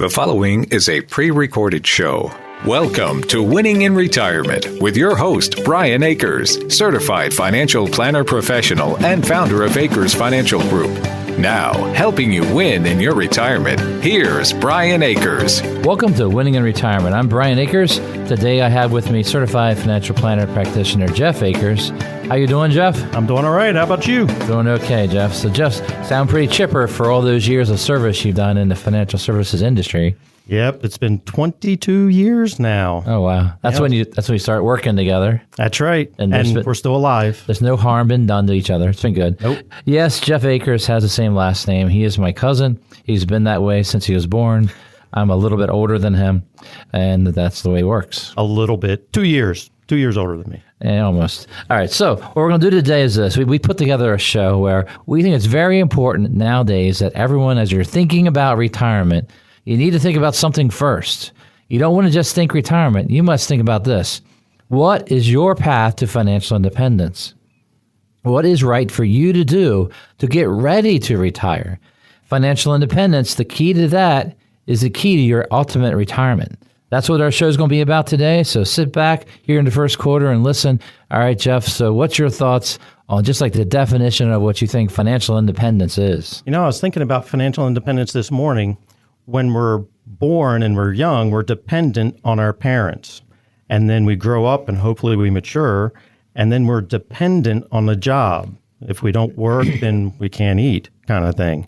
The following is a pre-recorded show. Welcome to Winning in Retirement with your host, Brian Akers, certified financial planner professional and founder of Akers Financial Group. Now, helping you win in your retirement, here's Brian Akers. Welcome to Winning in Retirement. I'm Brian Akers. Today I have with me certified financial planner practitioner Jeff Akers. How you doing, Jeff? I'm doing all right. How about you? Doing okay, Jeff. So, Jeff, sound pretty chipper for all those years of service you've done in the financial services industry. Yep, it's been 22 years now. Oh wow, that's when you start working together. That's right, and we're still alive. There's no harm been done to each other. It's been good. Nope. Yes, Jeff Akers has the same last name. He is my cousin. He's been that way since he was born. I'm a little bit older than him, and that's the way it works. A little bit. 2 years. 2 years older than me. Almost. All right, so what we're going to do today is this. We put together a show where we think it's very important nowadays that everyone, as you're thinking about retirement, you need to think about something first. You don't want to just think retirement. You must think about this. What is your path to financial independence? What is right for you to do to get ready to retire? Financial independence, the key to that is the key to your ultimate retirement. That's what our show is going to be about today. So sit back here in the first quarter and listen. All right, Jeff, so what's your thoughts on just like the definition of what you think financial independence is? You know, I was thinking about financial independence this morning. When we're born and we're young, we're dependent on our parents. And then we grow up and hopefully we mature, and then we're dependent on a job. If we don't work, then we can't eat, kind of thing.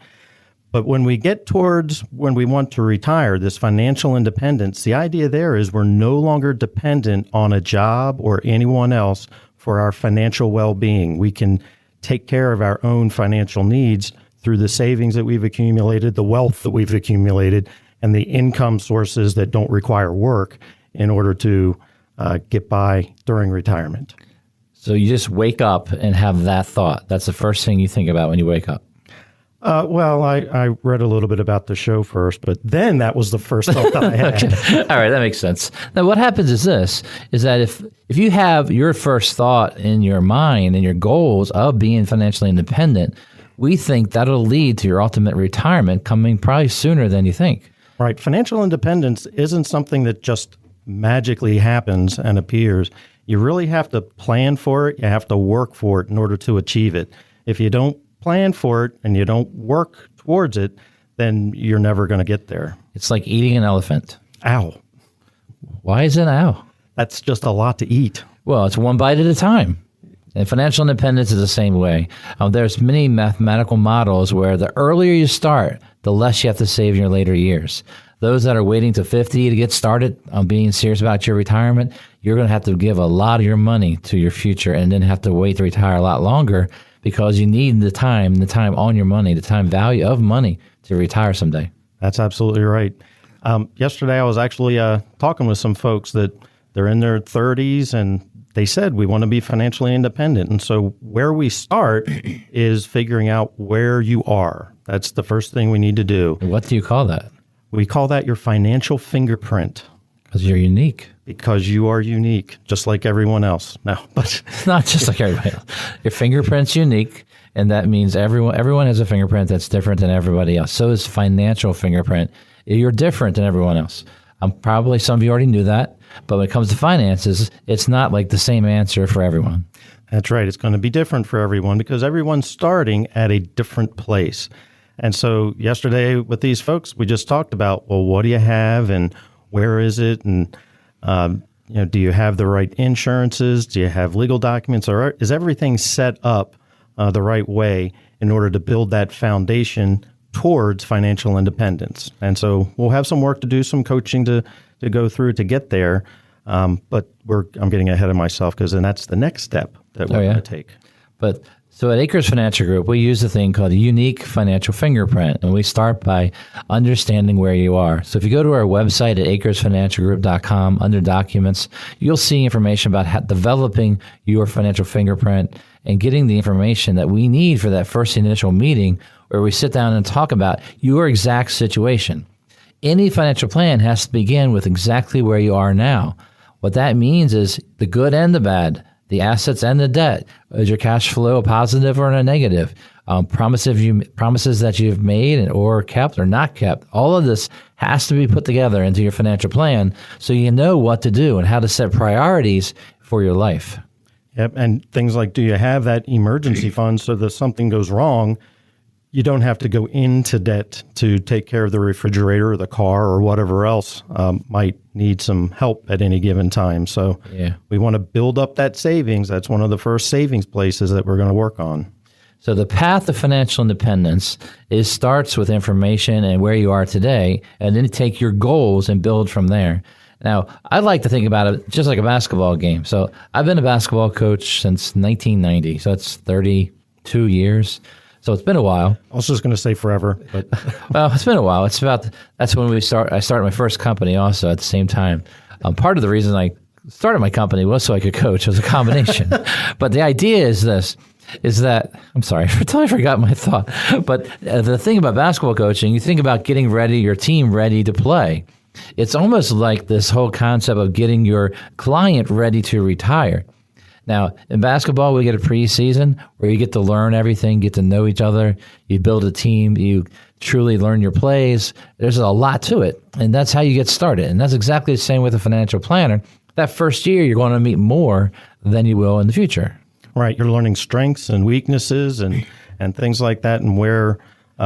But when we get towards when we want to retire, this financial independence, the idea there is we're no longer dependent on a job or anyone else for our financial well-being. We can take care of our own financial needs through the savings that we've accumulated, the wealth that we've accumulated, and the income sources that don't require work in order to get by during retirement. So you just wake up and have that thought. That's the first thing you think about when you wake up. Well, I read a little bit about the show first, but then that was the first thought that I had. Okay. All right, that makes sense. Now, what happens is this, is that if you have your first thought in your mind and your goals of being financially independent, we think that'll lead to your ultimate retirement coming probably sooner than you think. Right. Financial independence isn't something that just magically happens and appears. You really have to plan for it. You have to work for it in order to achieve it. If you don't plan for it and you don't work towards it, then you're never going to get there. It's like eating an elephant. Ow. Why is it ow? That's just a lot to eat. Well, it's one bite at a time. And financial independence is the same way. There's many mathematical models where the earlier you start, the less you have to save in your later years. Those that are waiting to 50 to get started on being serious about your retirement, you're going to have to give a lot of your money to your future and then have to wait to retire a lot longer because you need the time on your money, the time value of money to retire someday. That's absolutely right. Yesterday I was actually talking with some folks that they're in their 30s and they said we want to be financially independent. And so where we start is figuring out where you are. That's the first thing we need to do. What do you call that? We call that your financial fingerprint. Because you're unique. Because you are unique, just like everyone else. No, but it's not just like everybody else. Your fingerprint's unique, and that means everyone has a fingerprint that's different than everybody else. So is financial fingerprint. You're different than everyone else. Probably some of you already knew that. But when it comes to finances, it's not like the same answer for everyone. That's right. It's going to be different for everyone because everyone's starting at a different place. And so yesterday with these folks, we just talked about, well, what do you have and where is it? And, do you have the right insurances? Do you have legal documents? Or is everything set up the right way in order to build that foundation towards financial independence? And so we'll have some work to do, some coaching to go through to get there. But I'm getting ahead of myself because then that's the next step that we're going to take. But so at Akers Financial Group, we use a thing called a unique financial fingerprint, and we start by understanding where you are. So if you go to our website at akersfinancialgroup.com under documents, you'll see information about developing your financial fingerprint and getting the information that we need for that first initial meeting where we sit down and talk about your exact situation. Any financial plan has to begin with exactly where you are now. What that means is the good and the bad. the assets and the debt. Is your cash flow a positive or a negative? Promises that you've made or kept or not kept. All of this has to be put together into your financial plan so you know what to do and how to set priorities for your life. Yep, and things like, do you have that emergency fund so that if something goes wrong, you don't have to go into debt to take care of the refrigerator or the car or whatever else might need some help at any given time. So we want to build up that savings. That's one of the first savings places that we're going to work on. So the path to financial independence starts with information and where you are today, and then take your goals and build from there. Now, I like to think about it just like a basketball game. So I've been a basketball coach since 1990, so that's 32 years. So it's been a while. I was just going to say forever. But well, it's been a while. That's when I started my first company also at the same time. Part of the reason I started my company was so I could coach. It was a combination. But the idea is that, I'm sorry, I totally forgot my thought. But the thing about basketball coaching, you think about getting your team ready to play. It's almost like this whole concept of getting your client ready to retire. Now, in basketball, we get a preseason where you get to learn everything, get to know each other, you build a team, you truly learn your plays. There's a lot to it, and that's how you get started. And that's exactly the same with a financial planner. That first year, you're going to meet more than you will in the future. Right. You're learning strengths and weaknesses and things like that, and where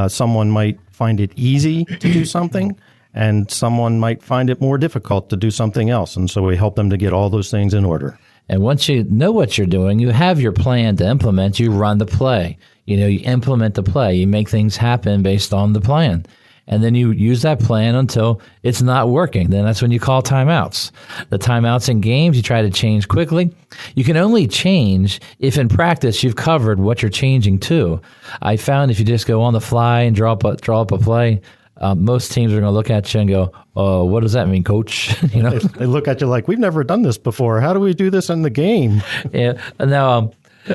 someone might find it easy to do something and someone might find it more difficult to do something else. And so we help them to get all those things in order. And once you know what you're doing, you have your plan to implement, you run the play. You implement the play. You make things happen based on the plan. And then you use that plan until it's not working. Then that's when you call timeouts. The timeouts in games, you try to change quickly. You can only change if in practice you've covered what you're changing to. I found if you just go on the fly and draw up a play, most teams are going to look at you and go, "Oh, what does that mean, coach?" They look at you like, "We've never done this before. How do we do this in the game?" Yeah. Now,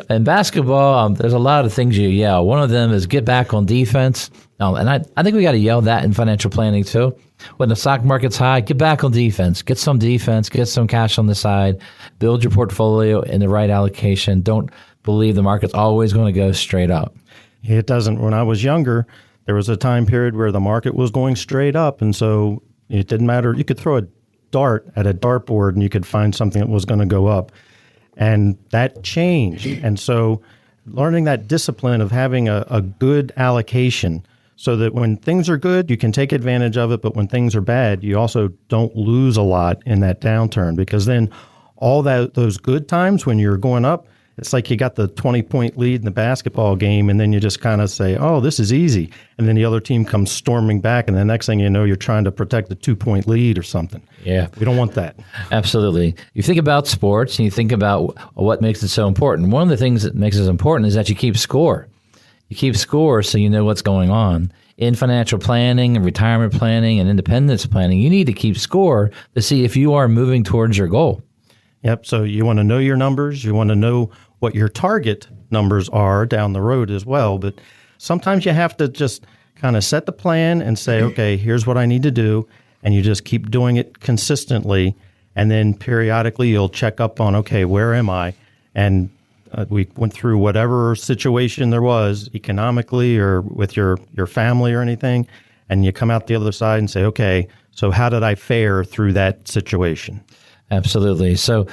in basketball, there's a lot of things you yell. One of them is get back on defense. And I think we got to yell that in financial planning too. When the stock market's high, get back on defense. Get some defense. Get some cash on the side. Build your portfolio in the right allocation. Don't believe the market's always going to go straight up. It doesn't. When I was younger, there was a time period where the market was going straight up, and so it didn't matter. You could throw a dart at a dartboard, and you could find something that was going to go up. And that changed. And so learning that discipline of having a good allocation so that when things are good, you can take advantage of it, but when things are bad, you also don't lose a lot in that downturn, because then all those good times when you're going up, it's like you got the 20-point lead in the basketball game, and then you just kind of say, "Oh, this is easy." And then the other team comes storming back, and the next thing you know, you're trying to protect the 2-point lead or something. Yeah. We don't want that. Absolutely. You think about sports, and you think about what makes it so important. One of the things that makes it important is that you keep score. You keep score so you know what's going on. In financial planning and retirement planning and independence planning, you need to keep score to see if you are moving towards your goal. Yep. So you want to know your numbers. You want to know what your target numbers are down the road as well. But sometimes you have to just kind of set the plan and say, okay, here's what I need to do. And you just keep doing it consistently. And then periodically you'll check up on, okay, where am I? And we went through whatever situation there was economically or with your family or anything. And you come out the other side and say, okay, so how did I fare through that situation? Absolutely. So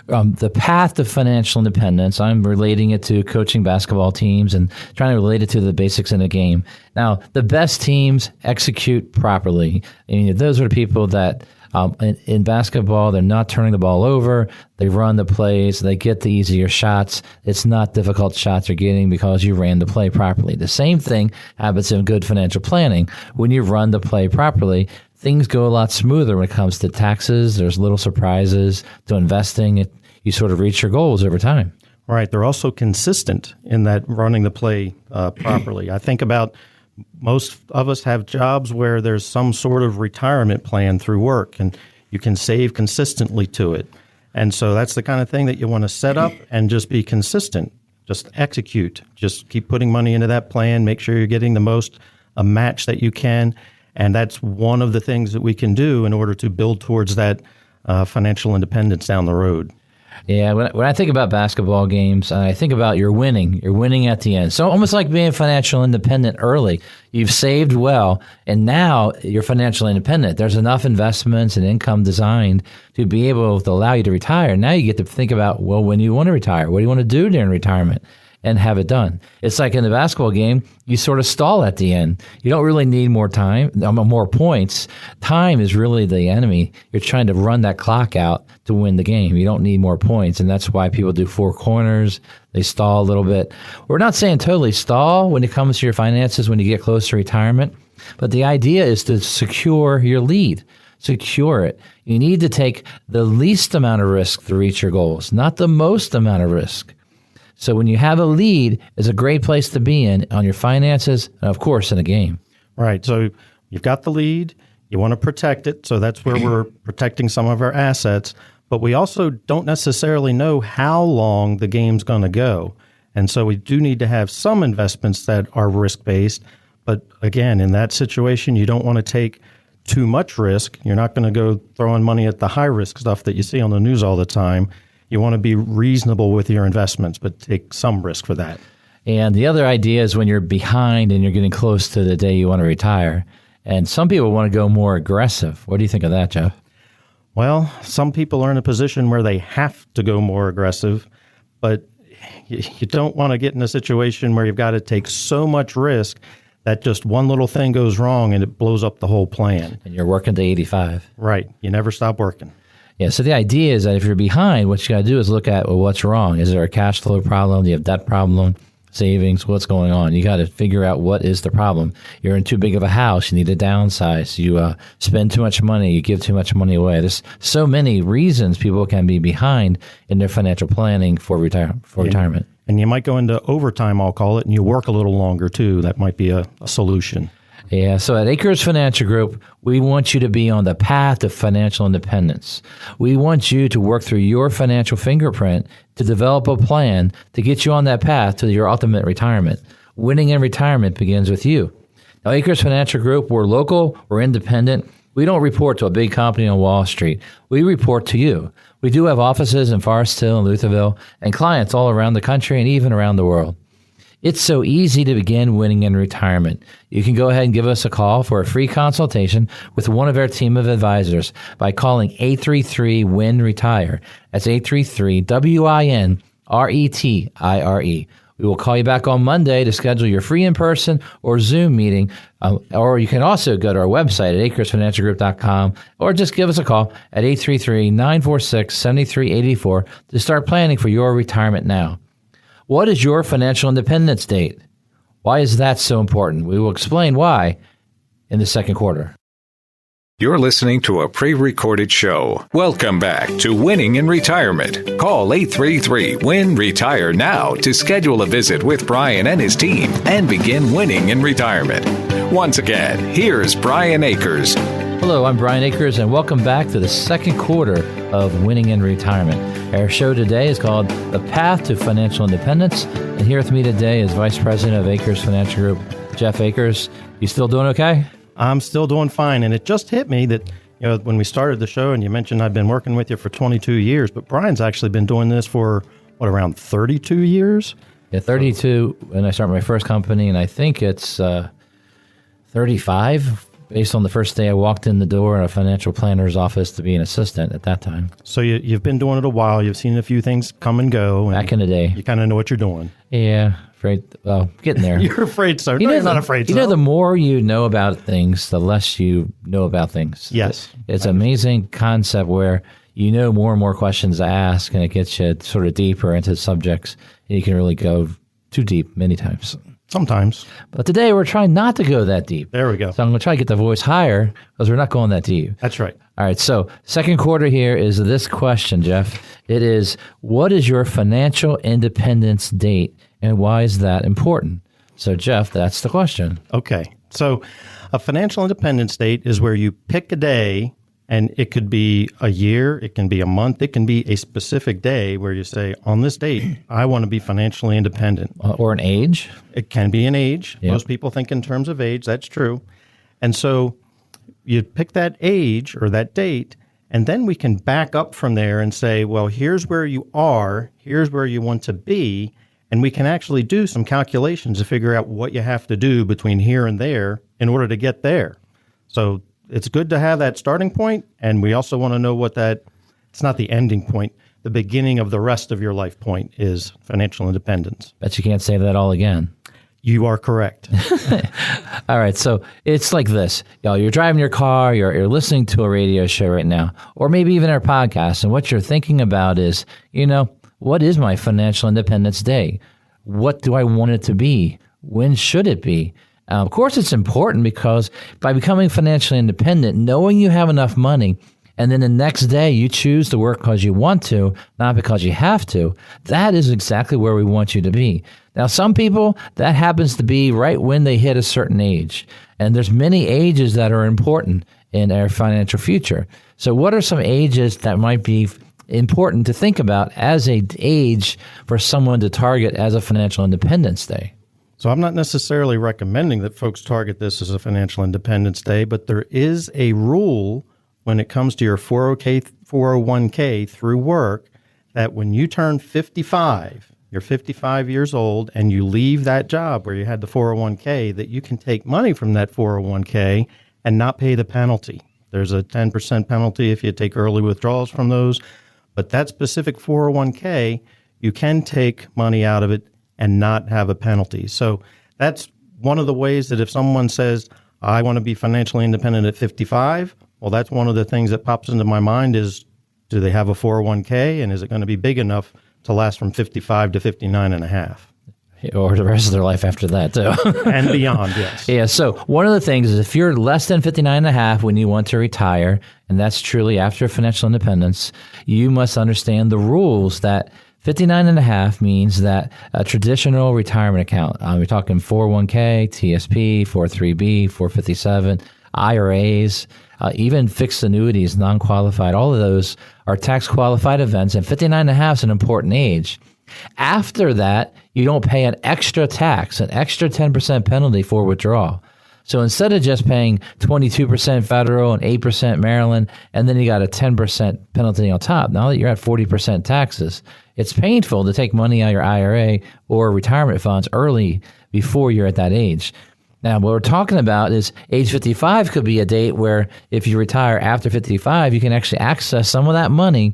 the path to financial independence, I'm relating it to coaching basketball teams and trying to relate it to the basics in the game. Now, the best teams execute properly. I mean, those are the people that in basketball, they're not turning the ball over. They run the plays. They get the easier shots. It's not difficult shots you're getting because you ran the play properly. The same thing happens in good financial planning. When you run the play properly, things go a lot smoother when it comes to taxes. There's little surprises to investing. You sort of reach your goals over time. Right. They're also consistent in that running the play properly. I think about most of us have jobs where there's some sort of retirement plan through work, and you can save consistently to it. And so that's the kind of thing that you want to set up and just be consistent. Just execute. Just keep putting money into that plan. Make sure you're getting the most a match that you can. And that's one of the things that we can do in order to build towards that financial independence down the road. Yeah, when I think about basketball games, I think about you're winning. You're winning at the end. So almost like being financial independent early. You've saved well, and now you're financially independent. There's enough investments and income designed to be able to allow you to retire. Now you get to think about, well, when you want to retire, what do you want to do during retirement? And have it done. It's like in the basketball game, you sort of stall at the end. You don't really need more time, more points. Time is really the enemy. You're trying to run that clock out to win the game. You don't need more points, and that's why people do four corners. They stall a little bit. We're not saying totally stall when it comes to your finances when you get close to retirement, but the idea is to secure your lead. Secure it. You need to take the least amount of risk to reach your goals, not the most amount of risk. So when you have a lead, it's a great place to be in on your finances and, of course, in a game. Right. So you've got the lead. You want to protect it. So that's where we're protecting some of our assets. But we also don't necessarily know how long the game's going to go. And so we do need to have some investments that are risk-based. But again, in that situation, you don't want to take too much risk. You're not going to go throwing money at the high-risk stuff that you see on the news all the time. You want to be reasonable with your investments, but take some risk for that. And the other idea is when you're behind and you're getting close to the day you want to retire. And some people want to go more aggressive. What do you think of that, Jeff? Well, some people are in a position where they have to go more aggressive, but you don't want to get in a situation where you've got to take so much risk that just one little thing goes wrong and it blows up the whole plan. And you're working to 85. Right. You never stop working. Yeah, so the idea is that if you're behind, what you got to do is look at, well, what's wrong? Is there a cash flow problem? Do you have debt problem? Savings? What's going on? You got to figure out what is the problem. You're in too big of a house. You need to downsize. You spend too much money. You give too much money away. There's so many reasons people can be behind in their financial planning for retirement. And you might go into overtime, I'll call it, and you work a little longer, too. That might be a solution. Yeah, so at Akers Financial Group, we want you to be on the path to financial independence. We want you to work through your financial fingerprint to develop a plan to get you on that path to your ultimate retirement. Winning in retirement begins with you. Now, Akers Financial Group, we're local, we're independent. We don't report to a big company on Wall Street. We report to you. We do have offices in Forest Hill and Lutherville and clients all around the country and even around the world. It's so easy to begin winning in retirement. You can go ahead and give us a call for a free consultation with one of our team of advisors by calling 833-WIN-RETIRE. That's 833-WIN-RETIRE. We will call you back on Monday to schedule your free in-person or Zoom meeting, or you can also go to our website at akersfinancialgroup.com or just give us a call at 833-946-7384 to start planning for your retirement now. What is your financial independence date? Why is that so important? We will explain why in the second quarter. You're listening to a pre-recorded show. Welcome back to Winning in Retirement. Call 833-WIN-RETIRE now to schedule a visit with Brian and his team and begin winning in retirement. Once again, here's Brian Akers. Hello, I'm Brian Akers, and welcome back to the second quarter of Winning in Retirement. Our show today is called The Path to Financial Independence, and here with me today is Vice President of Akers Financial Group, Jeff Akers. You still doing okay? I'm still doing fine, and it just hit me that when we started the show, and you mentioned I've been working with you for 22 years, but Brian's actually been doing this for, around 32 years? Yeah, 32 when I started my first company, and I think it's 35 based on the first day I walked in the door in a financial planner's office to be an assistant at that time. So you've been doing it a while. You've seen a few things come and go. And back in the day. You kind of know what you're doing. Yeah, afraid. Well, getting there. You're afraid, sir. No, you're not afraid, sir. You know, the more you know about things, the less you know about things. Yes. It's an amazing concept where you know more and more questions to ask, and it gets you sort of deeper into subjects, and you can really go too deep many times. Sometimes. But today we're trying not to go that deep. There we go. So I'm going to try to get the voice higher because we're not going that deep. That's right. All right. So second quarter here is this question, Jeff. It is, what is your financial independence date and why is that important? So, Jeff, that's the question. Okay. So a financial independence date is where you pick a day, and it could be a year, it can be a month, it can be a specific day where you say, on this date, I want to be financially independent. Or an age? It can be an age. Yep. Most people think in terms of age. That's true. And so you pick that age or that date, And then we can back up from there and say, well, here's where you are, here's where you want to be, and we can actually do some calculations to figure out what you have to do between here and there in order to get there. So it's good to have that starting point, and we also want to know what it's not the ending point, the beginning of the rest of your life point is financial independence. Bet you can't say that all again. You are correct. All right, so it's like this. You're driving your car, you're listening to a radio show right now, or maybe even our podcast, and what you're thinking about is, what is my financial independence day? What do I want it to be? When should it be? Of course, it's important because by becoming financially independent, knowing you have enough money, and then the next day you choose to work because you want to, not because you have to, that is exactly where we want you to be. Now, some people, that happens to be right when they hit a certain age. And there's many ages that are important in our financial future. So what are some ages that might be important to think about as an age for someone to target as a financial independence day? So I'm not necessarily recommending that folks target this as a financial independence day, but there is a rule when it comes to your 401k through work that when you turn 55, you're 55 years old and you leave that job where you had the 401k, that you can take money from that 401k and not pay the penalty. There's a 10% penalty if you take early withdrawals from those, but that specific 401k, you can take money out of it and not have a penalty. So that's one of the ways that if someone says, I want to be financially independent at 55, well, that's one of the things that pops into my mind is, do they have a 401k, and is it going to be big enough to last from 55 to 59 and a half? Or the rest of their life after that, too. And beyond, yes. Yeah, so one of the things is if you're less than 59 and a half when you want to retire, and that's truly after financial independence, you must understand the rules that 59 and a half means that a traditional retirement account, we're talking 401k, TSP, 403b, 457, IRAs, even fixed annuities, non-qualified, all of those are tax-qualified events, and 59 and a half is an important age. After that, you don't pay an extra tax, an extra 10% penalty for withdrawal. So instead of just paying 22% federal and 8% Maryland, and then you got a 10% penalty on top, now that you're at 40% taxes, it's painful to take money out of your IRA or retirement funds early before you're at that age. Now, what we're talking about is age 55 could be a date where if you retire after 55, you can actually access some of that money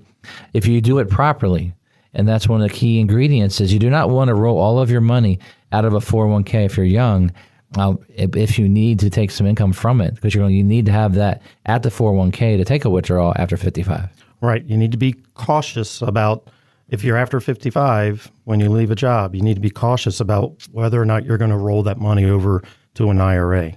if you do it properly. And that's one of the key ingredients is you do not want to roll all of your money out of a 401k if you're young, if you need to take some income from it, because you need to have that at the 401k to take a withdrawal after 55. Right. You need to be cautious about, if you're after 55, when you leave a job, you need to be cautious about whether or not you're going to roll that money over to an IRA.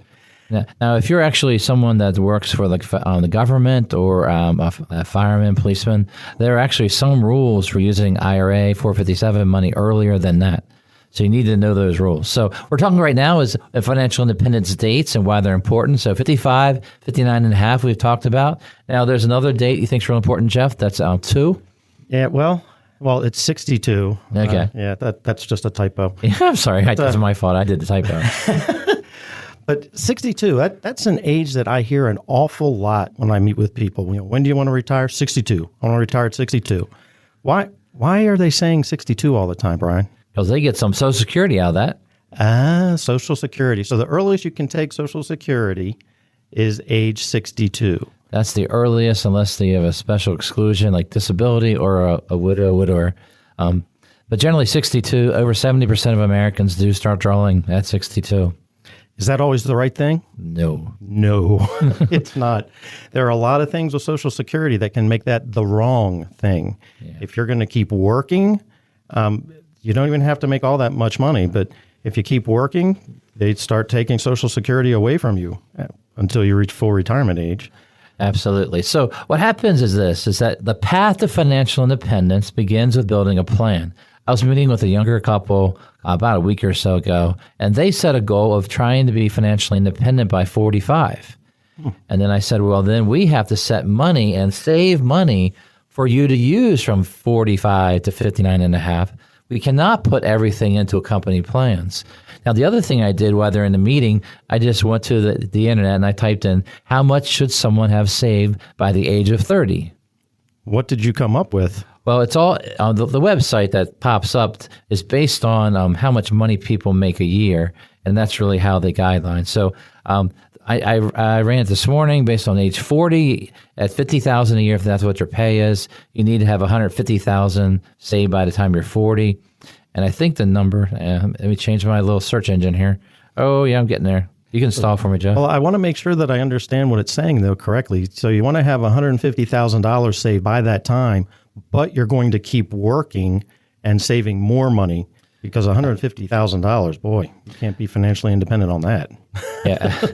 Now, if you're actually someone that works for the government or a fireman, policeman, there are actually some rules for using IRA 457 money earlier than that. So you need to know those rules. So we're talking right now is financial independence dates and why they're important. So 55, 59 and a half we've talked about. Now, there's another date you think is real important, Jeff. That's 2. Yeah, well, it's 62. Okay. That's just a typo. Yeah, I'm sorry. That's my fault. I did the typo. But 62, that's an age that I hear an awful lot when I meet with people. When do you want to retire? 62. I want to retire at 62. Why are they saying 62 all the time, Brian? Because they get some Social Security out of that. Social Security. So the earliest you can take Social Security is age 62. That's the earliest, unless they have a special exclusion like disability or a widower. But generally 62, over 70% of Americans do start drawing at 62. Is that always the right thing? No, it's not. There are a lot of things with Social Security that can make that the wrong thing. Yeah. If you're going to keep working, you don't even have to make all that much money. But if you keep working, they start taking Social Security away from you until you reach full retirement age. Absolutely. So what happens is that the path to financial independence begins with building a plan. I was meeting with a younger couple about a week or so ago, and they set a goal of trying to be financially independent by 45. And then I said, well, then we have to set money and save money for you to use from 45 to 59 and a half. We cannot put everything into company plans. Now, the other thing I did while they're in the meeting, I just went to the internet and I typed in, how much should someone have saved by the age of 30? What did you come up with? Well, it's all on the website that pops up is based on how much money people make a year, and that's really how they guideline. So I ran it this morning based on age 40 at $50,000 a year. If that's what your pay is, you need to have $150,000 saved by the time you're 40. And I think the number. Let me change my little search engine here. Oh yeah, I'm getting there. You can stall for me, Jeff. Well, I want to make sure that I understand what it's saying though correctly. So you want to have $150,000 saved by that time, but you're going to keep working and saving more money. Because $150,000, boy, you can't be financially independent on that. Yeah.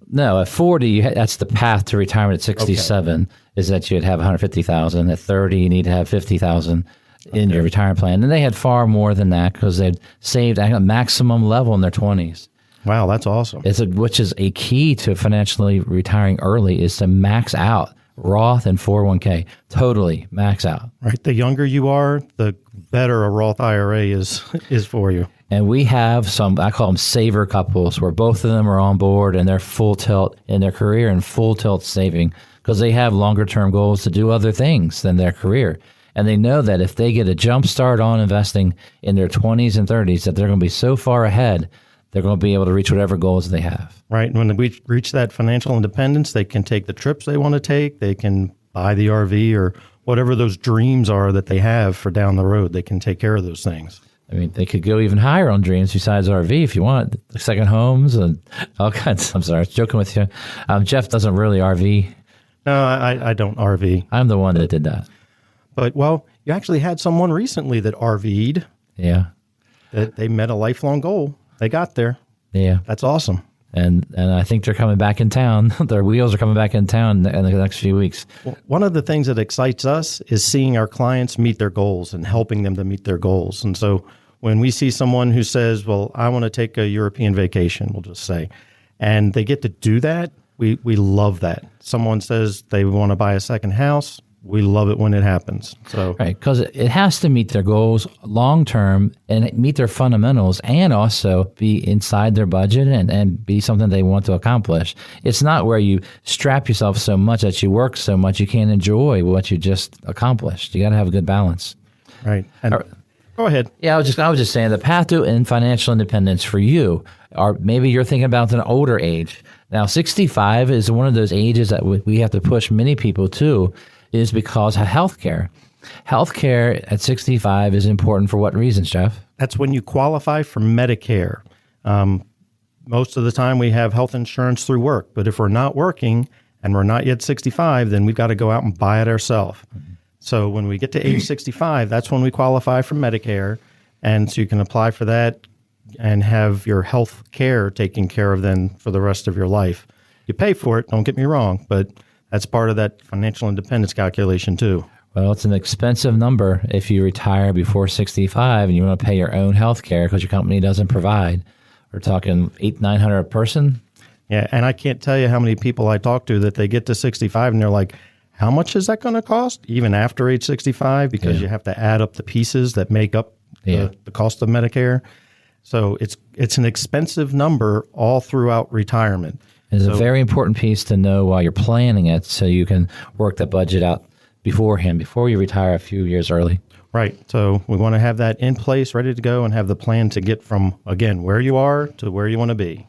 No, at 40, that's the path to retirement. At 67 is that you'd have $150,000. At 30, you need to have $50,000 in your retirement plan. And they had far more than that because they'd saved at a maximum level in their 20s. Wow, that's awesome. Which is a key to financially retiring early is to max out Roth and 401k. Totally max out. Right. The younger you are, the better a Roth IRA is for you. And we have some, I call them saver couples, where both of them are on board and they're full tilt in their career and full tilt saving because they have longer term goals to do other things than their career. And they know that if they get a jump start on investing in their 20s and 30s, that they're going to be so far ahead, they're going to be able to reach whatever goals they have. Right. And when they reach that financial independence, they can take the trips they want to take. They can buy the RV or whatever those dreams are that they have for down the road. They can take care of those things. I mean, they could go even higher on dreams besides RV if you want. Second homes and all kinds. I'm sorry, I was joking with you. Jeff doesn't really RV. No, I don't RV. I'm the one that did that. But, well, you actually had someone recently that RV'd. Yeah. That they met a lifelong goal. They got there. Yeah. That's awesome. And I think they're coming back in town. Their wheels are coming back in town in the next few weeks. Well, one of the things that excites us is seeing our clients meet their goals and helping them to meet their goals. And so when we see someone who says, well, I want to take a European vacation, we'll just say, and they get to do that, we love that. Someone says they want to buy a second house. We love it when it happens. So right, because it has to meet their goals long term and meet their fundamentals and also be inside their budget and be something they want to accomplish. It's not where you strap yourself so much that you work so much you can't enjoy what you just accomplished. You got to have a good balance. Right. And go ahead. Yeah, I was just saying the path to financial independence for you, or maybe you're thinking about an older age. Now, 65 is one of those ages that we have to push many people to. Is because of healthcare. Healthcare at 65 is important for what reasons, Jeff? That's when you qualify for Medicare. Most of the time we have health insurance through work, but if we're not working and we're not yet 65, then we've got to go out and buy it ourselves. Mm-hmm. So when we get to age 65, that's when we qualify for Medicare, and so you can apply for that and have your health care taken care of then for the rest of your life. You pay for it, don't get me wrong, but that's part of that financial independence calculation, too. Well, it's an expensive number if you retire before 65 and you want to pay your own health care because your company doesn't provide. We're talking $800-900 a person. Yeah, and I can't tell you how many people I talk to that they get to 65 and they're like, how much is that going to cost, even after age 65? Because you have to add up the pieces that make up the cost of Medicare. So it's an expensive number all throughout retirement. It's a very important piece to know while you're planning it so you can work the budget out beforehand, before you retire a few years early. Right. So we want to have that in place, ready to go, and have the plan to get from, again, where you are to where you want to be.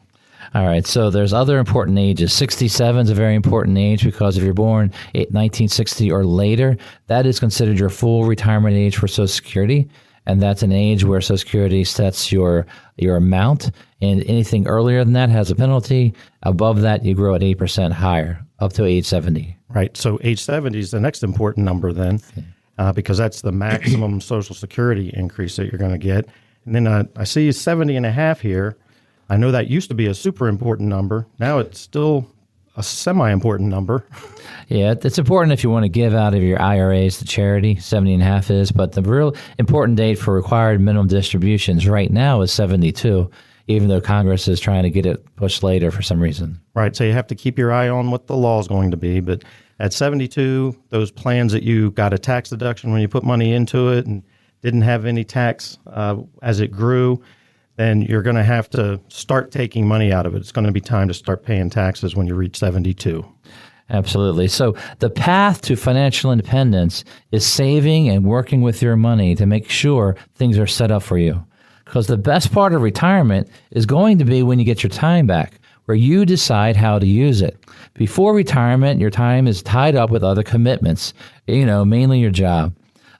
All right. So there's other important ages. 67 is a very important age because if you're born in 1960 or later, that is considered your full retirement age for Social Security. And that's an age where Social Security sets your amount, and anything earlier than that has a penalty. Above that, you grow at 8% higher, up to age 70. Right. So age 70 is the next important number then, because that's the maximum Social Security increase that you're going to get. And then I see 70 and a half here. I know that used to be a super important number. Now it's still a semi-important number. Yeah, it's important if you want to give out of your IRAs to charity, 70 and a half is, but the real important date for required minimum distributions right now is 72, even though Congress is trying to get it pushed later for some reason. Right, so you have to keep your eye on what the law is going to be, but at 72, those plans that you got a tax deduction when you put money into it and didn't have any tax as it grew, then you're going to have to start taking money out of it. It's going to be time to start paying taxes when you reach 72. Absolutely. So the path to financial independence is saving and working with your money to make sure things are set up for you. Because the best part of retirement is going to be when you get your time back, where you decide how to use it. Before retirement, your time is tied up with other commitments, mainly your job.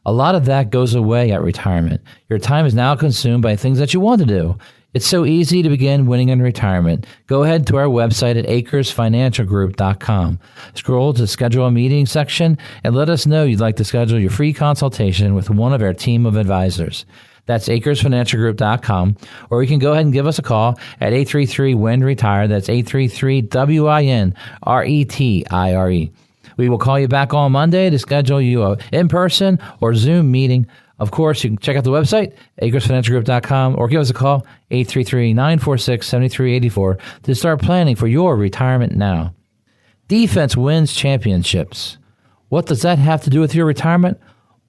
A lot of that goes away at retirement. Your time is now consumed by things that you want to do. It's so easy to begin winning in retirement. Go ahead to our website at akersfinancialgroup.com. Scroll to schedule a meeting section and let us know you'd like to schedule your free consultation with one of our team of advisors. That's akersfinancialgroup.com, or you can go ahead and give us a call at 833-WIN-RETIRE. That's 833-WIN-RETIRE. We will call you back on Monday to schedule you an in-person or Zoom meeting. Of course, you can check out the website, akersfinancialgroup.com, or give us a call, 833-946-7384, to start planning for your retirement now. Defense wins championships. What does that have to do with your retirement?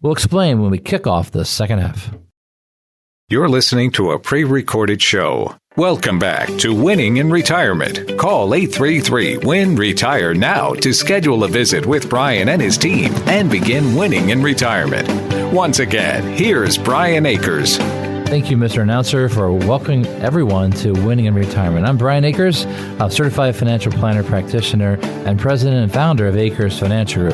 We'll explain when we kick off the second half. You're listening to a pre-recorded show. Welcome back to Winning in Retirement. Call 833-WIN-RETIRE now to schedule a visit with Brian and his team and begin winning in retirement. Once again, here's Brian Akers. Thank you, Mr. Announcer, for welcoming everyone to Winning in Retirement. I'm Brian Akers, a certified financial planner practitioner and president and founder of Akers Financial Group.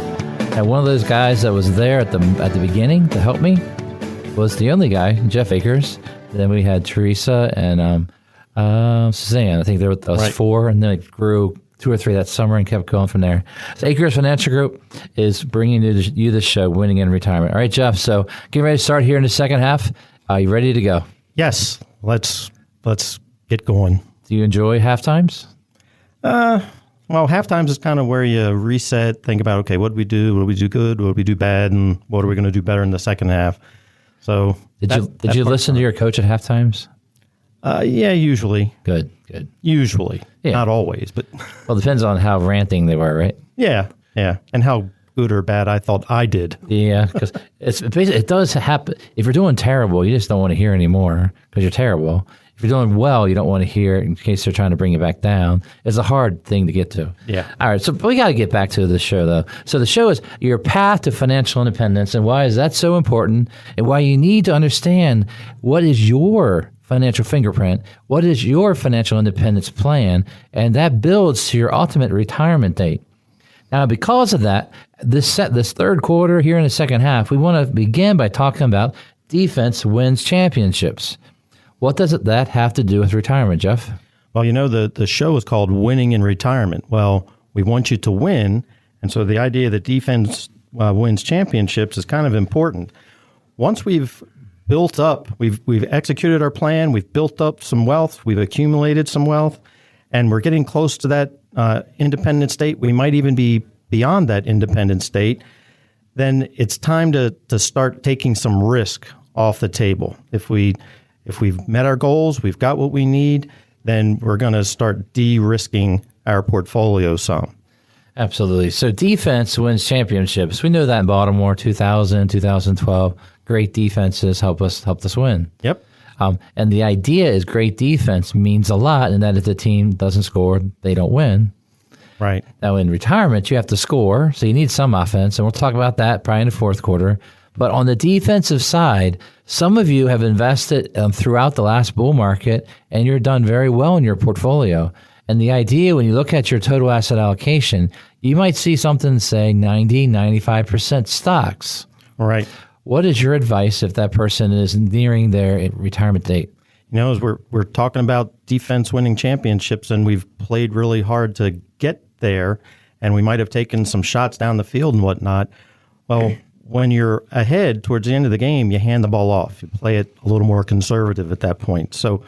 And one of those guys that was there at the beginning to help me was the only guy, Jeff Akers. Then we had Teresa and Suzanne. I think there was right. 4, and then it grew 2 or 3 that summer and kept going from there. So Akers Financial Group is bringing you this show, Winning in Retirement. All right, Jeff, so getting ready to start here in the second half. Are you ready to go? Yes, let's get going. Do you enjoy half times? Well, half times is kind of where you reset, think about, okay, what did we do? What did we do good? What did we do bad? And what are we going to do better in the second half? So did you listen to your coach at half times? Yeah, usually. Good. Usually. Yeah. Not always, but. Well, it depends on how ranting they were, right? Yeah. And how good or bad I thought I did. Yeah, because it does happen. If you're doing terrible, you just don't want to hear anymore because you're terrible. If you're doing well, you don't want to hear it in case they're trying to bring you back down. It's a hard thing to get to. Yeah. All right, so we got to get back to the show, though. So the show is your path to financial independence, and why is that so important, and why you need to understand what is your financial fingerprint, what is your financial independence plan, and that builds to your ultimate retirement date. Now, because of that, this third quarter here in the second half, we want to begin by talking about defense wins championships. What does that have to do with retirement, Jeff? Well, the show is called Winning in Retirement. Well, we want you to win, and so the idea that defense wins championships is kind of important. Once we've built up, we've executed our plan, we've built up some wealth, we've accumulated some wealth, and we're getting close to that independent state. We might even be beyond that independent state. Then it's time to start taking some risk off the table. If we've met our goals, we've got what we need, then we're going to start de-risking our portfolio some. Absolutely. So defense wins championships. We know that in Baltimore, 2000, 2012. Great defenses help us win. Yep. And the idea is great defense means a lot, and that if the team doesn't score, they don't win. Right. Now, in retirement, you have to score, so you need some offense, and we'll talk about that probably in the fourth quarter. But on the defensive side, some of you have invested throughout the last bull market, and you're done very well in your portfolio. And the idea, when you look at your total asset allocation, you might see something say 90, 95% stocks. Right. What is your advice if that person is nearing their retirement date? As we're talking about defense winning championships, and we've played really hard to get there, and we might have taken some shots down the field and whatnot. Well, when you're ahead towards the end of the game, you hand the ball off. You play it a little more conservative at that point. So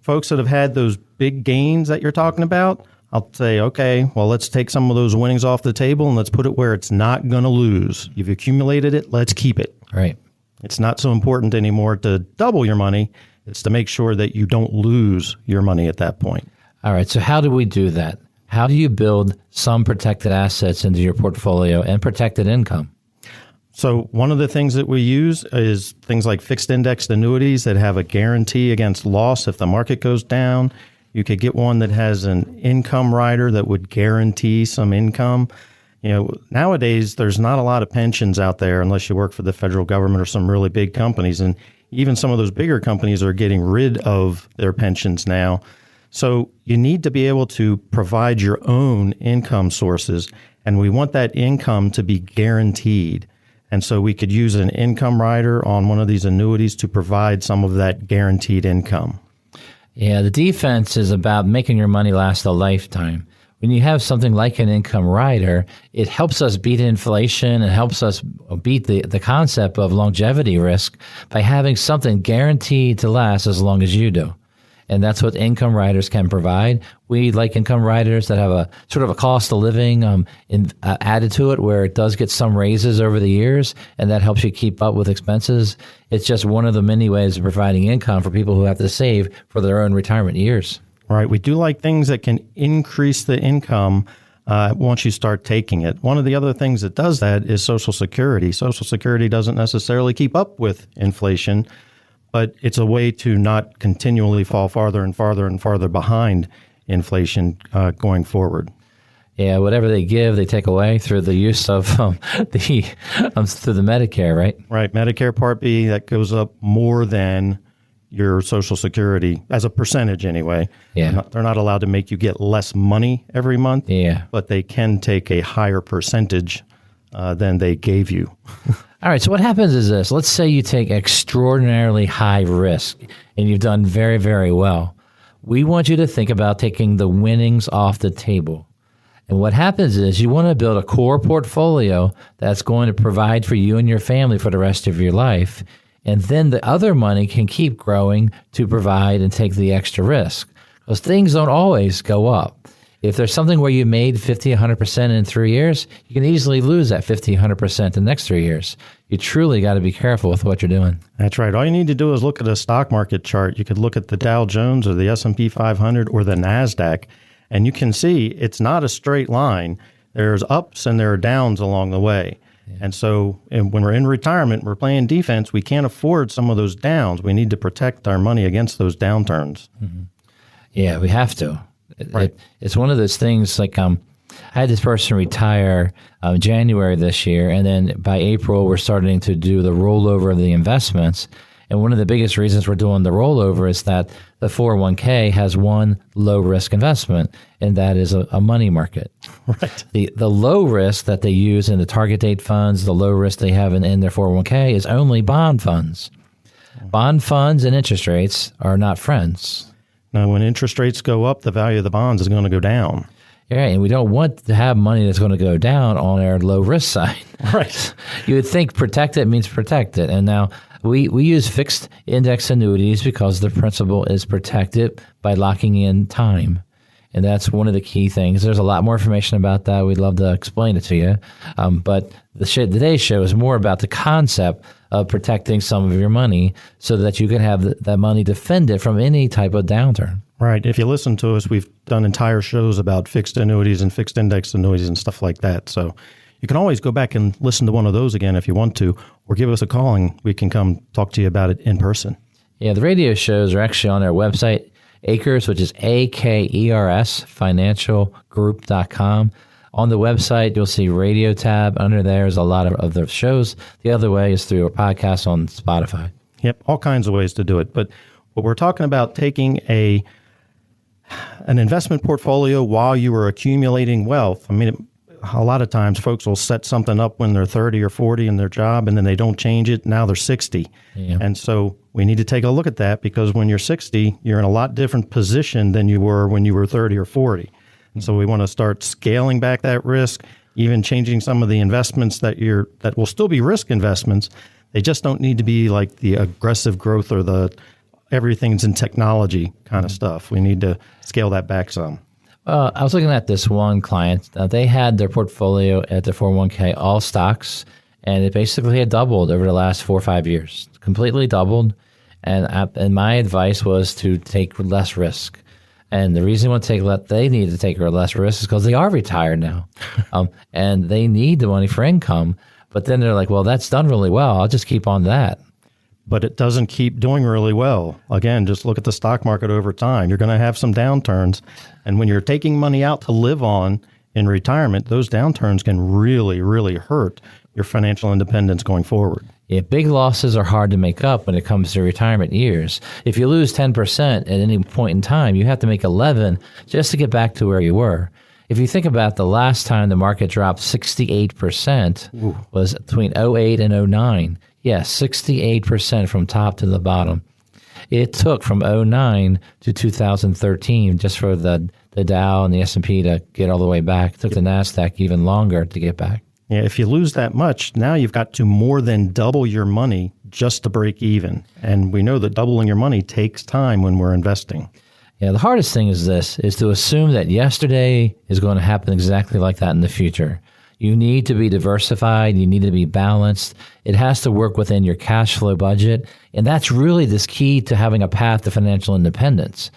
folks that have had those big gains that you're talking about, I'll say, okay, well, let's take some of those winnings off the table and let's put it where it's not going to lose. You've accumulated it. Let's keep it. Right. It's not so important anymore to double your money. It's to make sure that you don't lose your money at that point. All right. So how do we do that? How do you build some protected assets into your portfolio and protected income? So one of the things that we use is things like fixed indexed annuities that have a guarantee against loss if the market goes down. You could get one that has an income rider that would guarantee some income. Nowadays, there's not a lot of pensions out there unless you work for the federal government or some really big companies. And even some of those bigger companies are getting rid of their pensions now. So you need to be able to provide your own income sources. And we want that income to be guaranteed. And so we could use an income rider on one of these annuities to provide some of that guaranteed income. Yeah, the defense is about making your money last a lifetime. When you have something like an income rider, it helps us beat inflation and helps us beat the concept of longevity risk by having something guaranteed to last as long as you do. And that's what income riders can provide. We like income riders that have a sort of a cost of living added to it, where it does get some raises over the years, and that helps you keep up with expenses. It's just one of the many ways of providing income for people who have to save for their own retirement years. Right. We do like things that can increase the income once you start taking it. One of the other things that does that is Social Security. Social Security doesn't necessarily keep up with inflation, but it's a way to not continually fall farther and farther and farther behind inflation going forward. Yeah, whatever they give, they take away through the use of through the Medicare, right? Right. Medicare Part B, that goes up more than your Social Security as a percentage anyway. Yeah. They're not allowed to make you get less money every month, but they can take a higher percentage than they gave you. All right, so what happens is this. Let's say you take extraordinarily high risk and you've done very, very well. We want you to think about taking the winnings off the table. And what happens is you want to build a core portfolio that's going to provide for you and your family for the rest of your life. And then the other money can keep growing to provide and take the extra risk. Because things don't always go up. If there's something where you made 50, 100% in 3 years, you can easily lose that 50, 100% in the next 3 years. You truly got to be careful with what you're doing. That's right. All you need to do is look at a stock market chart. You could look at the Dow Jones or the S&P 500 or the NASDAQ, and you can see it's not a straight line. There's ups and there are downs along the way. Yeah. And so when we're in retirement, we're playing defense. We can't afford some of those downs. We need to protect our money against those downturns. Mm-hmm. Yeah, we have to. Right. It's one of those things like I had this person retire January this year, and then by April we're starting to do the rollover of the investments. And one of the biggest reasons we're doing the rollover is that the 401k has one low-risk investment, and that is a money market. Right. The low risk that they use in the target date funds, the low risk they have in their 401k is only bond funds. Bond funds and interest rates are not friends. Now, when interest rates go up, the value of the bonds is going to go down. Yeah, and we don't want to have money that's going to go down on our low risk side. Right. You would think protect it means protect it. And now we use fixed index annuities because the principal is protected by locking in time. And that's one of the key things. There's a lot more information about that. We'd love to explain it to you. But today's show is more about the concept of protecting some of your money so that you can have that money defended from any type of downturn. Right. If you listen to us, we've done entire shows about fixed annuities and fixed index annuities and stuff like that. So you can always go back and listen to one of those again if you want to, or give us a call and we can come talk to you about it in person. Yeah, the radio shows are actually on our website, Akers, which is AKERS, financialgroup.com. On the website, you'll see radio tab. Under there is a lot of the shows. The other way is through a podcast on Spotify. Yep, all kinds of ways to do it. But what we're talking about, taking an investment portfolio while you are accumulating wealth. I mean, a lot of times folks will set something up when they're 30 or 40 in their job, and then they don't change it. Now they're 60. Yeah. And so we need to take a look at that, because when you're 60, you're in a lot different position than you were when you were 30 or 40. And so we want to start scaling back that risk, even changing some of the investments that will still be risk investments. They just don't need to be like the aggressive growth or the everything's in technology kind of stuff. We need to scale that back some. I was looking at this one client. They had their portfolio at the 401k all stocks, and it basically had doubled over the last 4 or 5 years, completely doubled. And my advice was to take less risk. And the reason they need to take less risk is because they are retired now, and they need the money for income. But then they're like, well, that's done really well. I'll just keep on that. But it doesn't keep doing really well. Again, just look at the stock market over time. You're going to have some downturns. And when you're taking money out to live on in retirement, those downturns can really, really hurt your financial independence going forward. Yeah, big losses are hard to make up when it comes to retirement years. If you lose 10% at any point in time, you have to make 11 just to get back to where you were. If you think about the last time the market dropped 68% was between 08 and 09. Yes, 68% from top to the bottom. It took from 09 to 2013 just for the Dow and the S&P to get all the way back. It took the NASDAQ even longer to get back. Yeah, if you lose that much, now you've got to more than double your money just to break even. And we know that doubling your money takes time when we're investing. Yeah, the hardest thing is to assume that yesterday is going to happen exactly like that in the future. You need to be diversified. You need to be balanced. It has to work within your cash flow budget. And that's really this key to having a path to financial independence.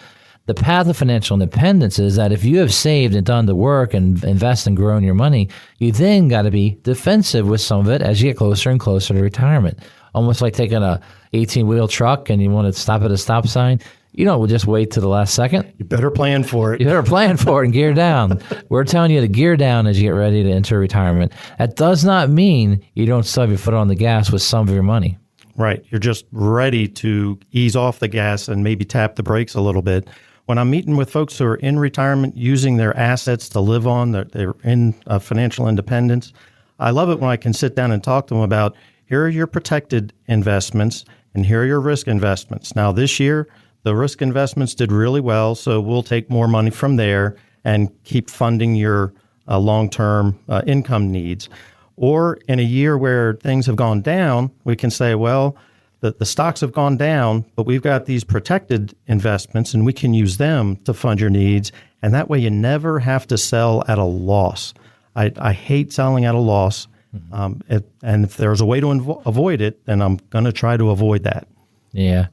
The path of financial independence is that if you have saved and done the work and invest and grown your money, you then got to be defensive with some of it as you get closer and closer to retirement. Almost like taking a 18-wheel truck and you want to stop at a stop sign. You don't just wait to the last second. You better plan for it. You better plan for it and gear down. We're telling you to gear down as you get ready to enter retirement. That does not mean you don't still have your foot on the gas with some of your money. Right. You're just ready to ease off the gas and maybe tap the brakes a little bit. When I'm meeting with folks who are in retirement using their assets to live on, they're in financial independence, I love it when I can sit down and talk to them about, here are your protected investments and here are your risk investments. Now, this year, the risk investments did really well, so we'll take more money from there and keep funding your long-term income needs. Or in a year where things have gone down, we can say, well, the stocks have gone down, but we've got these protected investments and we can use them to fund your needs. And that way you never have to sell at a loss. I hate selling at a loss. And if there's a way to avoid it, then I'm going to try to avoid that. Yeah.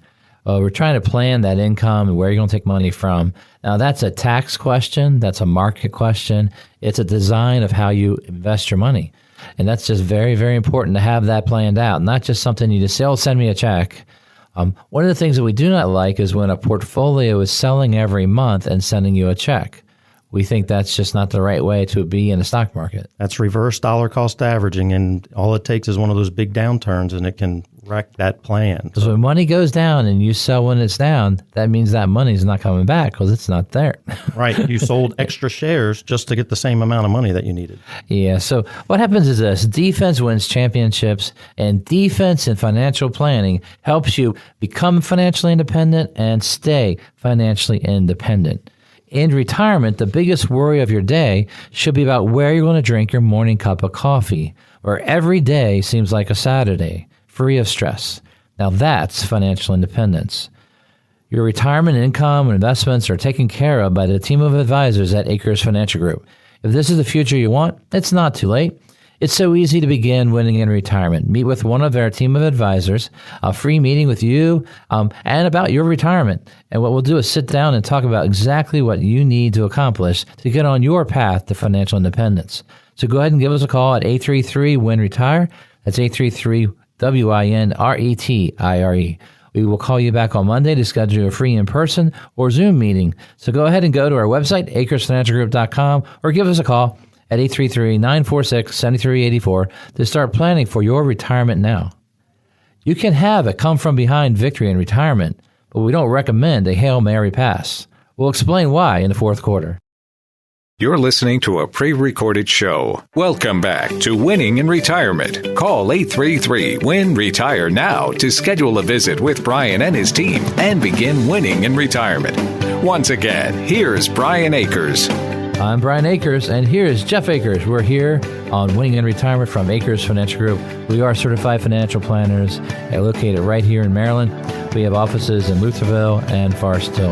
We're trying to plan that income and where you're going to take money from. Now, that's a tax question. That's a market question. It's a design of how you invest your money. And that's just very, very important to have that planned out, not just something you just say, oh, send me a check. One of the things that we do not like is when a portfolio is selling every month and sending you a check. We think that's just not the right way to be in the stock market. That's reverse dollar cost averaging, and all it takes is one of those big downturns, and it can wreck that plan. Because when money goes down and you sell when it's down, that means that money's not coming back because it's not there. Right. You sold extra shares just to get the same amount of money that you needed. Yeah. So what happens is this. Defense wins championships, and defense in financial planning helps you become financially independent and stay financially independent. In retirement, the biggest worry of your day should be about where you're going to drink your morning cup of coffee, where every day seems like a Saturday, free of stress. Now that's financial independence. Your retirement income and investments are taken care of by the team of advisors at Akers Financial Group. If this is the future you want, it's not too late. It's so easy to begin winning in retirement. Meet with one of their team of advisors, a free meeting with you, and about your retirement. And what we'll do is sit down and talk about exactly what you need to accomplish to get on your path to financial independence. So go ahead and give us a call at 833-WIN-RETIRE. That's 833-WIN-RETIRE. We will call you back on Monday to schedule a free in-person or Zoom meeting. So go ahead and go to our website, AkersFinancialGroup.com, or give us a call at 833-946-7384 to start planning for your retirement now. You can have a come-from-behind victory in retirement, but we don't recommend a Hail Mary pass. We'll explain why in the fourth quarter. You're listening to a pre-recorded show. Welcome back to Winning in Retirement. Call 833-WIN-RETIRE now to schedule a visit with Brian and his team and begin winning in retirement. Once again, here's Brian Akers. I'm Brian Akers, and here's Jeff Akers. We're here on Winning in Retirement from Akers Financial Group. We are certified financial planners located right here in Maryland. We have offices in Lutherville and Forest Hill.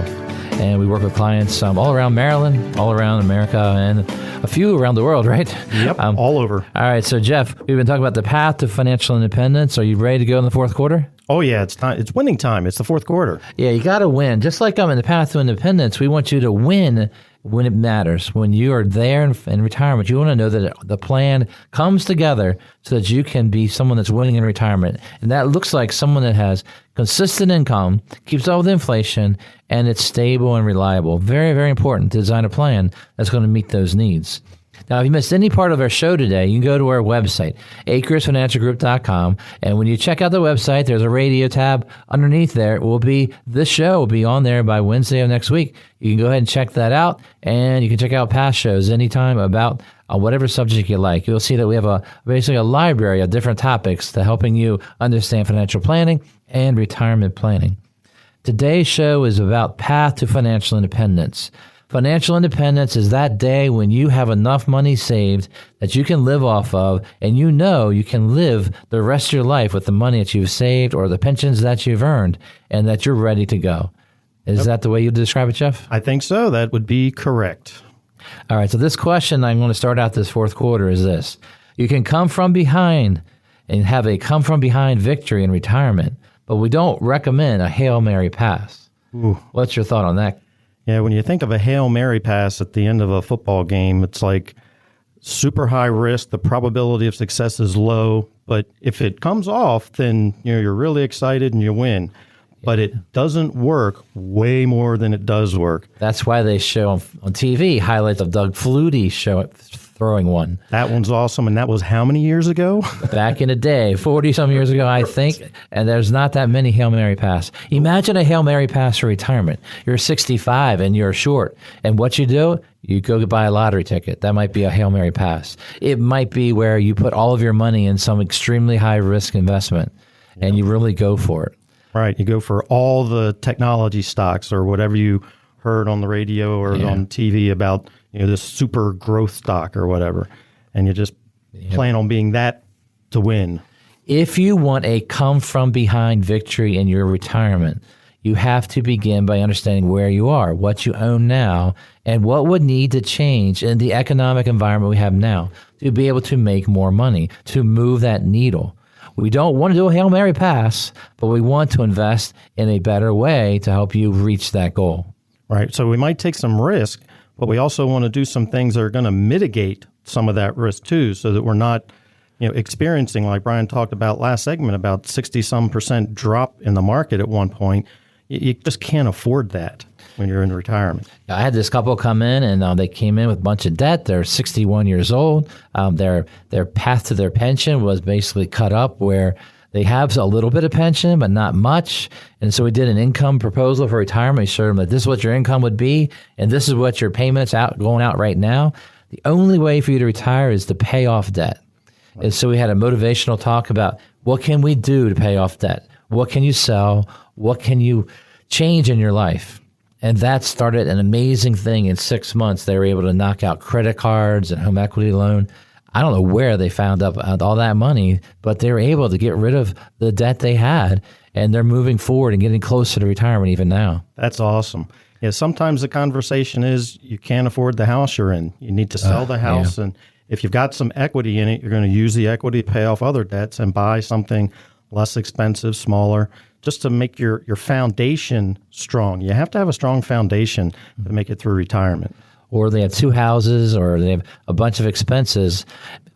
And we work with clients all around Maryland, all around America, and a few around the world, right? Yep, all over. All right, so Jeff, we've been talking about the path to financial independence. Are you ready to go in the fourth quarter? Oh, yeah, it's time. It's winning time. It's the fourth quarter. Yeah, you got to win. Just like in the path to independence, we want you to win when it matters. When you are there in retirement, you want to know that the plan comes together so that you can be someone that's winning in retirement. And that looks like someone that has consistent income, keeps up with inflation, and it's stable and reliable. Very, very important to design a plan that's going to meet those needs. Now, if you missed any part of our show today, you can go to our website, AkersFinancialGroup.com, and when you check out the website, there's a radio tab underneath there. This show will be on there by Wednesday of next week. You can go ahead and check that out, and you can check out past shows anytime about whatever subject you like. You'll see that we have basically a library of different topics to helping you understand financial planning and retirement planning. Today's show is about path to financial independence. Financial independence is that day when you have enough money saved that you can live off of, and you know you can live the rest of your life with the money that you've saved or the pensions that you've earned, and that you're ready to go. Is that the way you describe it, Jeff? I think so. That would be correct. All right. So this question I'm going to start out this fourth quarter is this. You can come from behind and have a come from behind victory in retirement, but we don't recommend a Hail Mary pass. Ooh. What's your thought on that? Yeah, when you think of a Hail Mary pass at the end of a football game, it's like super high risk. The probability of success is low. But if it comes off, then you're really excited and you win. But it doesn't work way more than it does work. That's why they show on TV highlights of Doug Flutie throwing one. That one's awesome. And that was how many years ago? Back in the day, 40-some years ago, I think. And there's not that many Hail Mary pass. Imagine a Hail Mary pass for retirement. You're 65 and you're short. And what you do, you go buy a lottery ticket. That might be a Hail Mary pass. It might be where you put all of your money in some extremely high-risk investment, and you really go for it. Right. You go for all the technology stocks or whatever you heard on the radio or on TV about, this super growth stock or whatever. And you just plan on being that to win. If you want a come from behind victory in your retirement, you have to begin by understanding where you are, what you own now, and what would need to change in the economic environment we have now to be able to make more money, to move that needle. We don't want to do a Hail Mary pass, but we want to invest in a better way to help you reach that goal. Right. So we might take some risk, but we also want to do some things that are going to mitigate some of that risk too, so that we're not, experiencing, like Brian talked about last segment, about 60-some% drop in the market at one point. You just can't afford that when you're in retirement. I had this couple come in, and they came in with a bunch of debt. They're 61 years old. Their path to their pension was basically cut up where they have a little bit of pension, but not much. And so we did an income proposal for retirement. We showed them that this is what your income would be, and this is what your payments going out right now. The only way for you to retire is to pay off debt. Right. And so we had a motivational talk about what can we do to pay off debt? What can you sell? What can you change in your life? And that started an amazing thing. In 6 months, they were able to knock out credit cards and home equity loan. I don't know where they found up all that money, but they were able to get rid of the debt they had, and they're moving forward and getting closer to retirement even now. That's awesome. Yeah, sometimes the conversation is you can't afford the house you're in. You need to sell the house, and if you've got some equity in it, you're going to use the equity to pay off other debts and buy something less expensive, smaller, just to make your foundation strong. You have to have a strong foundation to make it through retirement. Or they have two houses, or they have a bunch of expenses.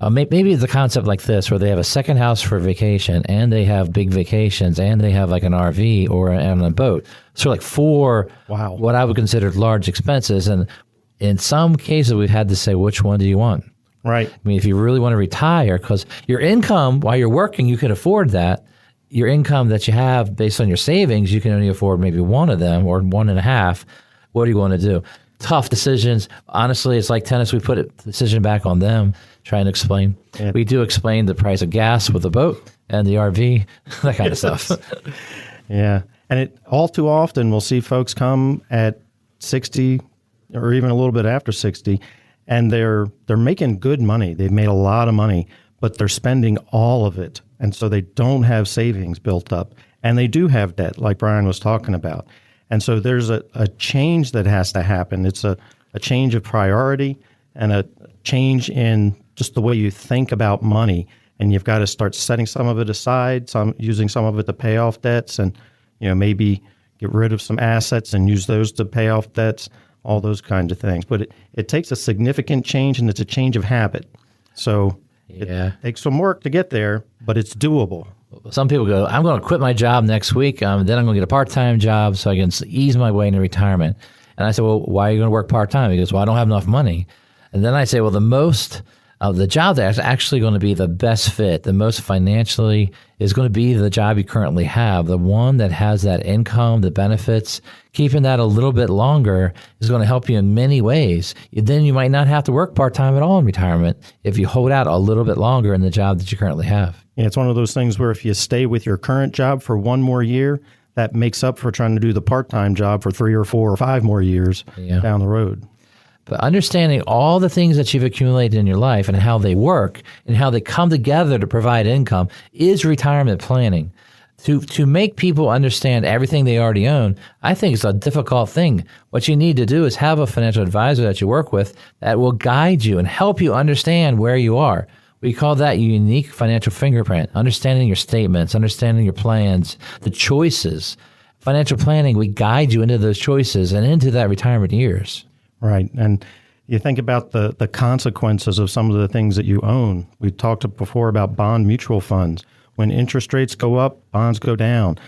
Maybe the concept like this, where they have a second house for vacation, and they have big vacations, and they have like an RV or a boat. So like 4, what I would consider large expenses. And in some cases, we've had to say, which one do you want? Right. I mean, if you really want to retire, because your income while you're working, you can afford that. Your income that you have based on your savings, you can only afford maybe one of them or 1.5. What do you want to do? Tough decisions. Honestly, it's like tennis. We put a decision back on them, trying to explain. Yeah. We do explain the price of gas with the boat and the RV, that kind of stuff. Yeah. And all too often we'll see folks come at 60 or even a little bit after 60, and they're making good money. They've made a lot of money, but they're spending all of it. And so they don't have savings built up. And they do have debt, like Brian was talking about. And so there's a change that has to happen. It's a change of priority and a change in just the way you think about money. And you've got to start setting some of it aside, using some of it to pay off debts, and maybe get rid of some assets and use those to pay off debts. all those kinds of things. But it takes a significant change, and it's a change of habit. So it takes some work to get there, but it's doable. Some people go, I'm going to quit my job next week. Then I'm going to get a part-time job so I can ease my way into retirement. And I said, well, why are you going to work part-time? He goes, well, I don't have enough money. And then I say, well, the job that's actually going to be the best fit, the most financially, is going to be the job you currently have. The one that has that income, the benefits, keeping that a little bit longer is going to help you in many ways. Then you might not have to work part-time at all in retirement if you hold out a little bit longer in the job that you currently have. Yeah, it's one of those things where if you stay with your current job for one more year, that makes up for trying to do the part-time job for 3 or 4 or 5 more years down the road. But understanding all the things that you've accumulated in your life and how they work and how they come together to provide income is retirement planning. To make people understand everything they already own, I think it's a difficult thing. What you need to do is have a financial advisor that you work with that will guide you and help you understand where you are. We call that your unique financial fingerprint, understanding your statements, understanding your plans, the choices. Financial planning, we guide you into those choices and into that retirement years. Right. And you think about the consequences of some of the things that you own. We talked before about bond mutual funds. When interest rates go up, bonds go down.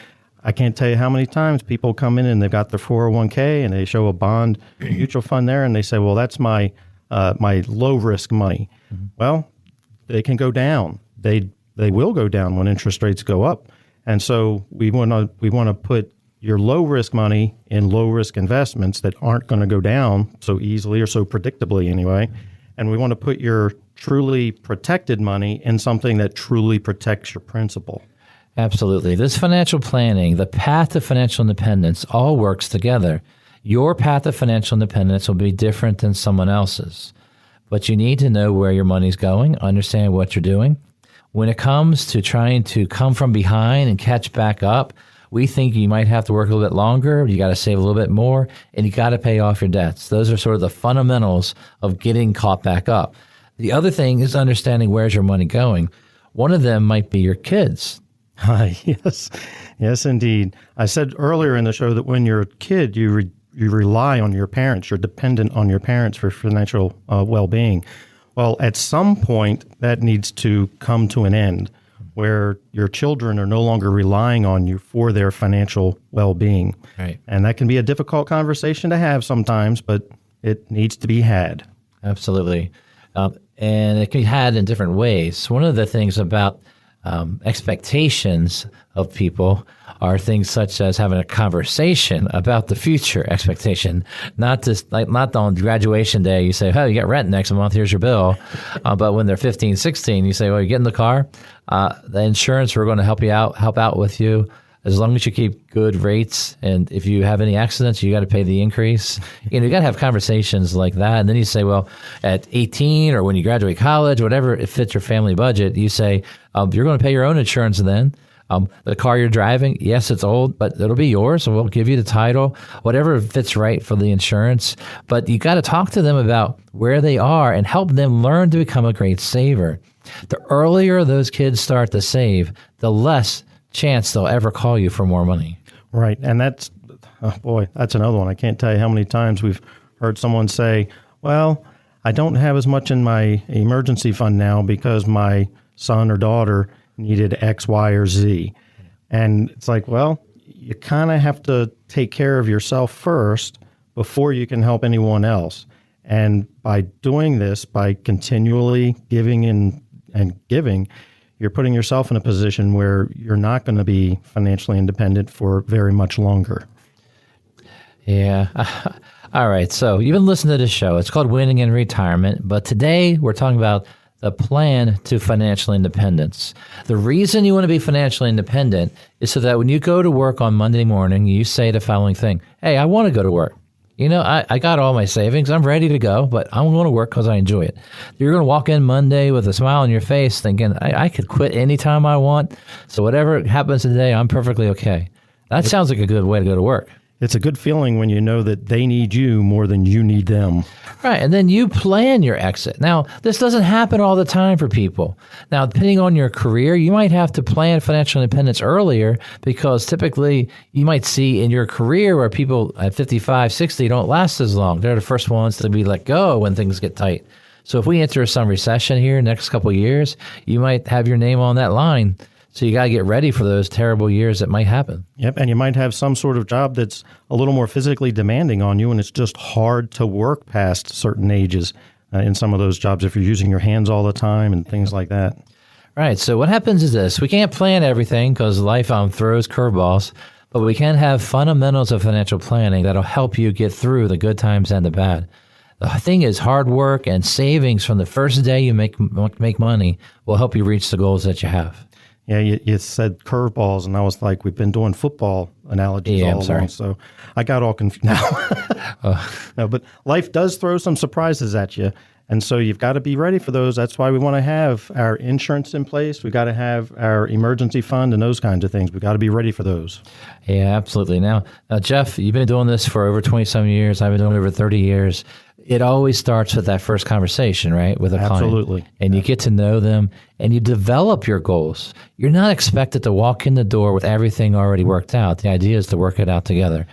I can't tell you how many times people come in and they've got their 401k and they show a bond mutual fund there and they say, well, that's my low risk money. Mm-hmm. Well, they can go down. They will go down when interest rates go up. And so we want to put your low risk money in low risk investments that aren't going to go down so easily or so predictably anyway. And we want to put your truly protected money in something that truly protects your principal. Absolutely. This financial planning, the path to financial independence, all works together. Your path to financial independence will be different than someone else's. But you need to know where your money's going, understand what you're doing. When it comes to trying to come from behind and catch back up, we think you might have to work a little bit longer, you got to save a little bit more, and you got to pay off your debts. Those are sort of the fundamentals of getting caught back up. The other thing is understanding where's your money going. One of them might be your kids. Yes, indeed. I said earlier in the show that when you're a kid, you rely on your parents. You're dependent on your parents for financial well-being. Well, at some point, that needs to come to an end, where your children are no longer relying on you for their financial well-being. Right. And that can be a difficult conversation to have sometimes, but it needs to be had. Absolutely. And it can be had in different ways. One of the things about expectations of people are things such as having a conversation about the future expectation, not on graduation day, you say, oh, you got rent next month, here's your bill. But when they're 15, 16, you say, well, you get in the car, the insurance, we're going to help out with you. As long as you keep good rates, and if you have any accidents, you got to pay the increase. You got to have conversations like that. And then you say, well, at 18 or when you graduate college, whatever it fits your family budget, you say, you're going to pay your own insurance then. The car you're driving, yes, it's old, but it'll be yours, so we'll give you the title, whatever fits right for the insurance. But you got to talk to them about where they are and help them learn to become a great saver. The earlier those kids start to save, the less chance they'll ever call you for more money. Right. And that's another one. I can't tell you how many times we've heard someone say, well, I don't have as much in my emergency fund now because my son or daughter needed X, Y, or Z. And it's like, well, you kind of have to take care of yourself first before you can help anyone else. And by doing this, by continually giving and giving, you're putting yourself in a position where you're not going to be financially independent for very much longer. Yeah. All right. So you've been listening to this show. It's called Winning in Retirement. But today we're talking about the plan to financial independence. The reason you want to be financially independent is so that when you go to work on Monday morning, you say the following thing: hey, I want to go to work. I got all my savings. I'm ready to go, but I'm going to work because I enjoy it. You're going to walk in Monday with a smile on your face thinking, I could quit anytime I want. So whatever happens today, I'm perfectly okay. That sounds like a good way to go to work. It's a good feeling when you know that they need you more than you need them. Right. And then you plan your exit. Now, this doesn't happen all the time for people. Now, depending on your career, you might have to plan financial independence earlier because typically you might see in your career where people at 55, 60 don't last as long. They're the first ones to be let go when things get tight. So if we enter some recession here next couple of years, you might have your name on that line. So you got to get ready for those terrible years that might happen. Yep, and you might have some sort of job that's a little more physically demanding on you, and it's just hard to work past certain ages in some of those jobs if you're using your hands all the time and things like that. Right, so what happens is this. We can't plan everything because life throws curveballs, but we can have fundamentals of financial planning that'll help you get through the good times and the bad. The thing is, hard work and savings from the first day you make money will help you reach the goals that you have. Yeah, you said curveballs, and I was like, we've been doing football analogies all along, so I got all confused now. No, but life does throw some surprises at you, and so you've got to be ready for those. That's why we want to have our insurance in place. We got to have our emergency fund and those kinds of things. We got to be ready for those. Yeah, absolutely. Now, Jeff, you've been doing this for over 20-some years. I've been doing it over 30 years. It always starts with that first conversation, right, with a client. Absolutely. And you get to know them, and you develop your goals. You're not expected to walk in the door with everything already worked out. The idea is to work it out together.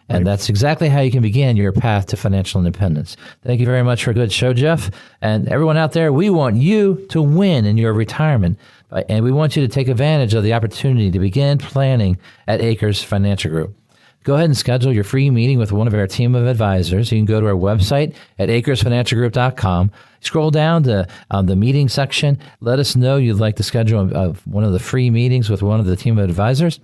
And that's exactly how you can begin your path to financial independence. Thank you very much for a good show, Jeff. And everyone out there, we want you to win in your retirement. And we want you to take advantage of the opportunity to begin planning at Akers Financial Group. Go ahead and schedule your free meeting with one of our team of advisors. You can go to our website at akersfinancialgroup.com. Scroll down to the meeting section. Let us know you'd like to schedule one of the free meetings with one of the team of advisors.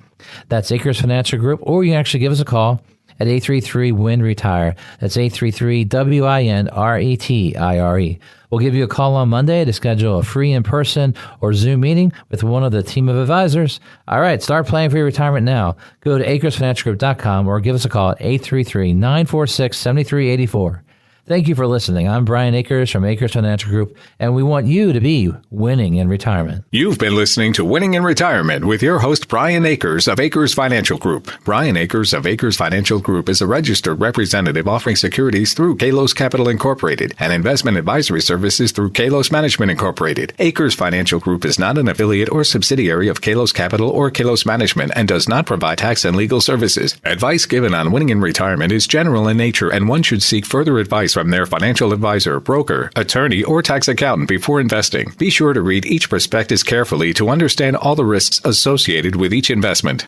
That's Akers Financial Group, or you can actually give us a call at 833-WIN-RETIRE. That's 833-WIN-RETIRE. We'll give you a call on Monday to schedule a free in-person or Zoom meeting with one of the team of advisors. All right, start planning for your retirement now. Go to akersfinancialgroup.com or give us a call at 833-946-7384. Thank you for listening. I'm Brian Akers from Akers Financial Group, and we want you to be winning in retirement. You've been listening to Winning in Retirement with your host, Brian Akers of Akers Financial Group. Brian Akers of Akers Financial Group is a registered representative offering securities through Kalos Capital Incorporated and investment advisory services through Kalos Management Incorporated. Akers Financial Group is not an affiliate or subsidiary of Kalos Capital or Kalos Management and does not provide tax and legal services. Advice given on winning in retirement is general in nature, and one should seek further advice from their financial advisor, broker, attorney, or tax accountant before investing. Be sure to read each prospectus carefully to understand all the risks associated with each investment.